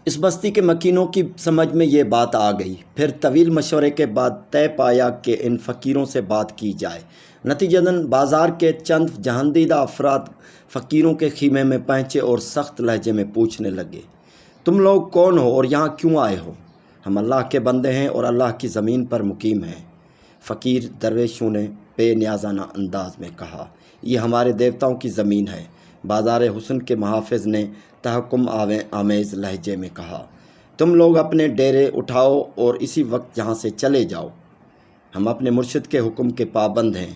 اس بستی کے مکینوں کی سمجھ میں یہ بات آ گئی۔ پھر طویل مشورے کے بعد طے پایا کہ ان فقیروں سے بات کی جائے۔ نتیجتاً بازار کے چند جہاندیدہ افراد فقیروں کے خیمے میں پہنچے اور سخت لہجے میں پوچھنے لگے، تم لوگ کون ہو اور یہاں کیوں آئے ہو؟ ہم اللہ کے بندے ہیں اور اللہ کی زمین پر مقیم ہیں۔ فقیر درویشوں نے بے نیازانہ انداز میں کہا، یہ ہمارے دیوتاؤں کی زمین ہے۔ بازار حسن کے محافظ نے تحکم آمیز لہجے میں کہا، تم لوگ اپنے ڈیرے اٹھاؤ اور اسی وقت یہاں سے چلے جاؤ، ہم اپنے مرشد کے حکم کے پابند ہیں۔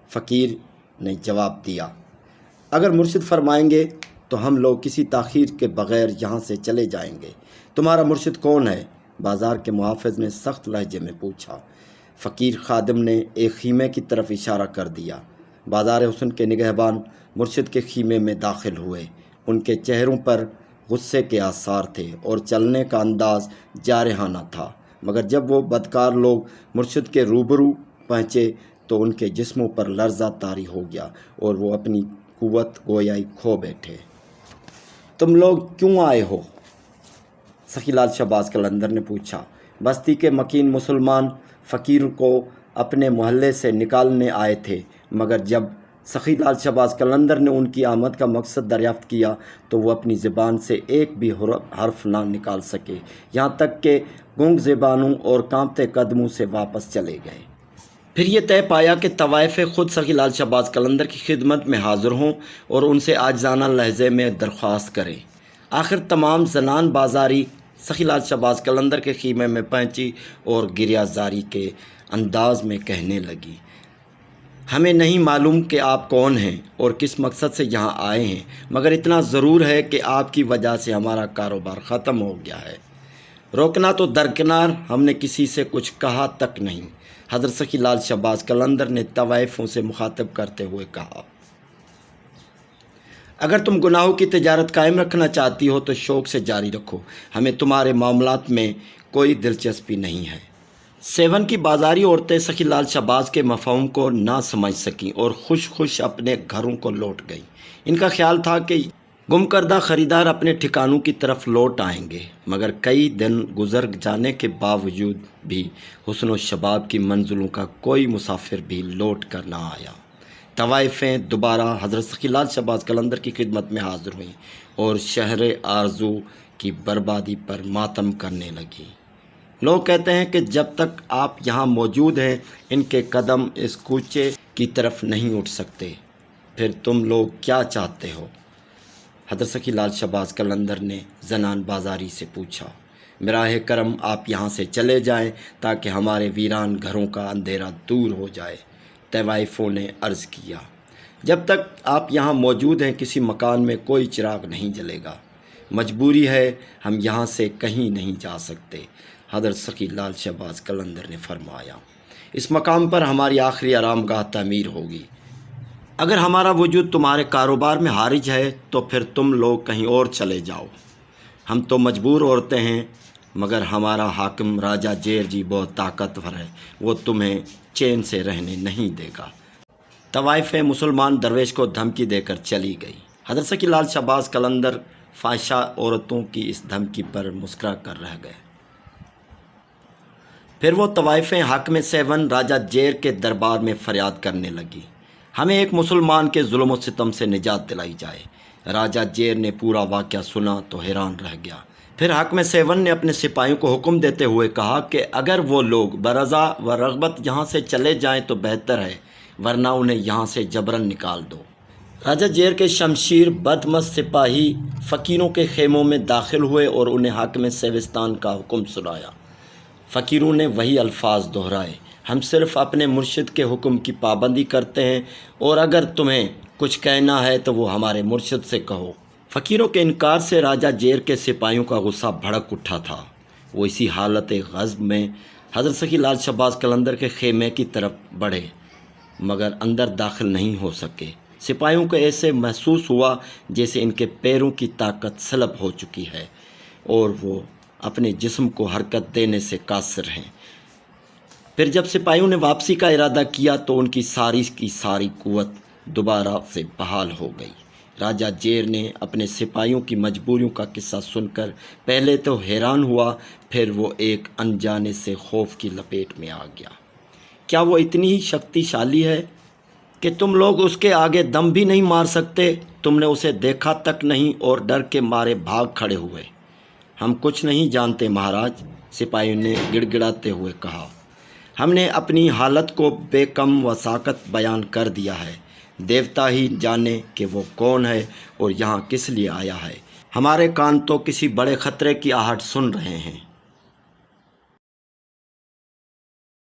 فقیر نے جواب دیا، اگر مرشد فرمائیں گے تو ہم لوگ کسی تاخیر کے بغیر یہاں سے چلے جائیں گے۔ تمہارا مرشد کون ہے؟ بازار کے محافظ نے سخت لہجے میں پوچھا۔ فقیر خادم نے ایک خیمے کی طرف اشارہ کر دیا۔ بازار حسن کے نگہبان مرشد کے خیمے میں داخل ہوئے۔ ان کے چہروں پر غصے کے آثار تھے اور چلنے کا انداز جارحانہ تھا، مگر جب وہ بدکار لوگ مرشد کے روبرو پہنچے تو ان کے جسموں پر لرزہ طاری ہو گیا اور وہ اپنی قوت گویائی کھو بیٹھے۔ تم لوگ کیوں آئے ہو؟ سخی لال شہباز قلندر نے پوچھا۔ بستی کے مکین مسلمان فقیر کو اپنے محلے سے نکالنے آئے تھے، مگر جب سخی لال شہباز قلندر نے ان کی آمد کا مقصد دریافت کیا تو وہ اپنی زبان سے ایک بھی حرف نہ نکال سکے، یہاں تک کہ گونگ زبانوں اور کانپتے قدموں سے واپس چلے گئے۔ پھر یہ طے پایا کہ طوائف خود سخی لال شہباز قلندر کی خدمت میں حاضر ہوں اور ان سے عاجزانہ لہجے میں درخواست کریں۔ آخر تمام زنان بازاری سخی لال شہباز قلندر کے خیمے میں پہنچی اور گریہ زاری کے انداز میں کہنے لگی، ہمیں نہیں معلوم کہ آپ کون ہیں اور کس مقصد سے یہاں آئے ہیں، مگر اتنا ضرور ہے کہ آپ کی وجہ سے ہمارا کاروبار ختم ہو گیا ہے۔ روکنا تو درکنار، ہم نے کسی سے کچھ کہا تک نہیں۔ حضرت سخی لال شہباز قلندر نے طوائفوں سے مخاطب کرتے ہوئے کہا، اگر تم گناہوں کی تجارت قائم رکھنا چاہتی ہو تو شوق سے جاری رکھو، ہمیں تمہارے معاملات میں کوئی دلچسپی نہیں ہے۔ سیون کی بازاری عورتیں سخی لال شہباز کے مفہوم کو نہ سمجھ سکیں اور خوش خوش اپنے گھروں کو لوٹ گئیں۔ ان کا خیال تھا کہ گم کردہ خریدار اپنے ٹھکانوں کی طرف لوٹ آئیں گے، مگر کئی دن گزر جانے کے باوجود بھی حسن و شباب کی منزلوں کا کوئی مسافر بھی لوٹ کر نہ آیا۔ طوائفیں دوبارہ حضرت سخی لال شہباز قلندر کی خدمت میں حاضر ہوئیں اور شہر آرزو کی بربادی پر ماتم کرنے لگیں۔ لوگ کہتے ہیں کہ جب تک آپ یہاں موجود ہیں ان کے قدم اس کوچے کی طرف نہیں اٹھ سکتے۔ پھر تم لوگ کیا چاہتے ہو؟ حضرت سخی لال شہباز قلندر نے زنان بازاری سے پوچھا۔ براہ کرم آپ یہاں سے چلے جائیں تاکہ ہمارے ویران گھروں کا اندھیرا دور ہو جائے، طوائفوں نے عرض کیا۔ جب تک آپ یہاں موجود ہیں کسی مکان میں کوئی چراغ نہیں جلے گا، مجبوری ہے، ہم یہاں سے کہیں نہیں جا سکتے، حضرت سخی لال شہباز قلندر نے فرمایا۔ اس مقام پر ہماری آخری آرام گاہ تعمیر ہوگی۔ اگر ہمارا وجود تمہارے کاروبار میں حارج ہے تو پھر تم لوگ کہیں اور چلے جاؤ، ہم تو مجبور عورتیں ہیں، مگر ہمارا حاکم راجہ جیر جی بہت طاقتور ہے، وہ تمہیں چین سے رہنے نہیں دے گا۔ طوائف مسلمان درویش کو دھمکی دے کر چلی گئی۔ حضرت سخی لال شہباز قلندر فاحشہ عورتوں کی اس دھمکی پر مسکرا کر رہ گئے۔ پھر وہ طوائفیں حاکم سیون راجہ جیر کے دربار میں فریاد کرنے لگی، ہمیں ایک مسلمان کے ظلم و ستم سے نجات دلائی جائے۔ راجہ جیر نے پورا واقعہ سنا تو حیران رہ گیا۔ پھر حاکم سیون نے اپنے سپاہیوں کو حکم دیتے ہوئے کہا کہ اگر وہ لوگ برضا و رغبت یہاں سے چلے جائیں تو بہتر ہے، ورنہ انہیں یہاں سے جبراً نکال دو۔ راجہ جیر کے شمشیر بدمست سپاہی فقیروں کے خیموں میں داخل ہوئے اور انہیں حاکم سیوستان کا حکم سنایا۔ فقیروں نے وہی الفاظ دہرائے، ہم صرف اپنے مرشد کے حکم کی پابندی کرتے ہیں اور اگر تمہیں کچھ کہنا ہے تو وہ ہمارے مرشد سے کہو۔ فقیروں کے انکار سے راجہ جیر کے سپاہیوں کا غصہ بھڑک اٹھا تھا۔ وہ اسی حالت غضب میں حضرت سخی لال شہباز قلندر کے خیمے کی طرف بڑھے، مگر اندر داخل نہیں ہو سکے۔ سپاہیوں کو ایسے محسوس ہوا جیسے ان کے پیروں کی طاقت سلب ہو چکی ہے اور وہ اپنے جسم کو حرکت دینے سے قاصر ہیں۔ پھر جب سپاہیوں نے واپسی کا ارادہ کیا تو ان کی ساری قوت دوبارہ سے بحال ہو گئی۔ راجہ جیر نے اپنے سپاہیوں کی مجبوریوں کا قصہ سن کر پہلے تو حیران ہوا، پھر وہ ایک انجانے سے خوف کی لپیٹ میں آ گیا۔ کیا وہ اتنی ہی شکتیشالی ہے کہ تم لوگ اس کے آگے دم بھی نہیں مار سکتے؟ تم نے اسے دیکھا تک نہیں اور ڈر کے مارے بھاگ کھڑے ہوئے۔ ہم کچھ نہیں جانتے مہاراج، سپاہیوں نے گڑ گڑاتے ہوئے کہا۔ ہم نے اپنی حالت کو بے کم وثاقت بیان کر دیا ہے، دیوتا ہی جانے کہ وہ کون ہے اور یہاں کس لیے آیا ہے۔ ہمارے کان تو کسی بڑے خطرے کی آہٹ سن رہے ہیں۔